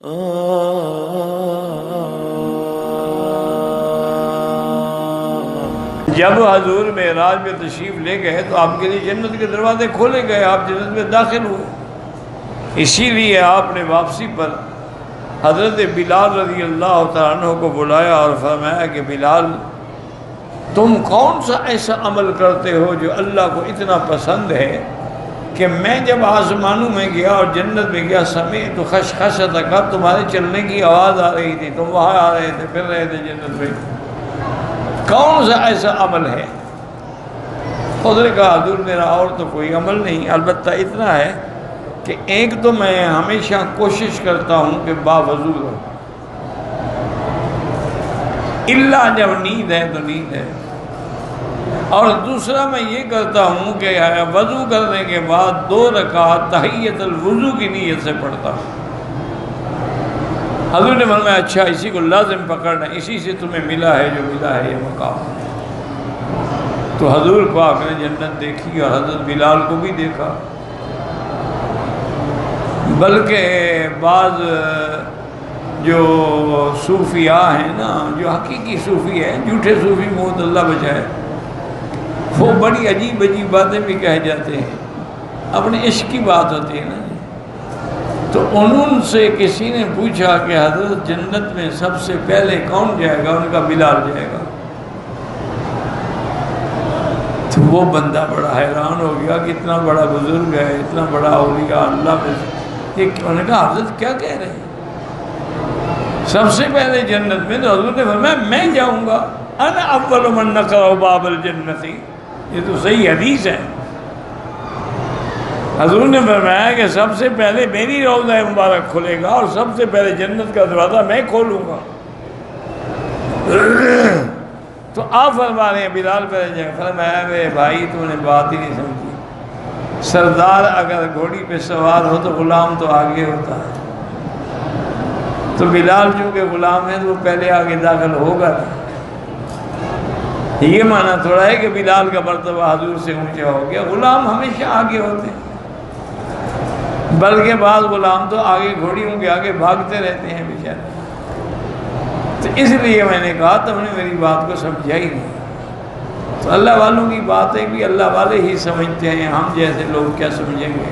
جب حضور معراج میں تشریف لے گئے تو آپ کے لیے جنت کے دروازے کھولے گئے، آپ جنت میں داخل ہوئے۔ اسی لیے آپ نے واپسی پر حضرت بلال رضی اللہ تعالیٰ عنہ کو بلایا اور فرمایا کہ بلال، تم کون سا ایسا عمل کرتے ہو جو اللہ کو اتنا پسند ہے کہ میں جب آسمانوں میں گیا اور جنت میں گیا سمیعت خشخشۃ کا، تمہارے چلنے کی آواز آ رہی تھی، تم وہاں آ رہے تھے، پھر رہے تھے جنت میں، کون سا ایسا عمل ہے؟ خود نے کہا حضور میرا اور تو کوئی عمل نہیں، البتہ اتنا ہے کہ ایک تو میں ہمیشہ کوشش کرتا ہوں کہ باوضو رہوں، اللہ جب نیند ہے تو نیند ہے، اور دوسرا میں یہ کرتا ہوں کہ وضو کرنے کے بعد 2 رکعت تحیۃ الوضو کی نیت سے پڑھتا ہوں۔ حضور نے فرمایا اچھا، اسی کو لازم پکڑنا، اسی سے تمہیں ملا ہے جو ملا ہے یہ مقام۔ تو حضور پاک نے جنت دیکھی اور حضرت بلال کو بھی دیکھا، بلکہ بعض جو صوفیاء ہیں نا، جو حقیقی صوفی ہیں، جھوٹے صوفی موت اللہ بچائے، وہ بڑی عجیب عجیب باتیں بھی کہہ جاتے ہیں، اپنے عشق کی بات ہوتی ہے نا۔ تو انہوں سے کسی نے پوچھا کہ حضرت جنت میں سب سے پہلے کون جائے گا؟ ان کا بلال جائے گا۔ تو وہ بندہ بڑا حیران ہو گیا کہ اتنا بڑا بزرگ ہے، اتنا بڑا اولیاء اللہ میں سے، انہوں نے کہا حضرت کیا کہہ رہے ہیں سب سے پہلے جنت میں؟ تو حضور نے فرمایا میں جاؤں گا، انا اول من نقرأ باب الجنتی، یہ تو صحیح حدیث ہے۔ حضور نے فرمایا کہ سب سے پہلے میری روضہ مبارک کھلے گا اور سب سے پہلے جنت کا دروازہ میں کھولوں گا۔ تو آپ فرما رہے ہیں بلال پہلے جائے، فرمایا میرے بھائی تو نے بات ہی نہیں سمجھی، سردار اگر گھوڑی پہ سوار ہو تو غلام تو آگے ہوتا ہے، تو بلال چونکہ غلام ہے تو وہ پہلے آگے داخل ہوگا۔ یہ معنی تھوڑا ہے کہ بلال کا مرتبہ حضور سے اونچا ہو گیا، غلام ہمیشہ آگے ہوتے ہیں، بلکہ بعض غلام تو آگے گھوڑیوں کے آگے بھاگتے رہتے ہیں بیچارے۔ تو اس لیے میں نے کہا تم نے میری بات کو سمجھا ہی نہیں۔ تو اللہ والوں کی باتیں بھی اللہ والے ہی سمجھتے ہیں، ہم جیسے لوگ کیا سمجھیں گے۔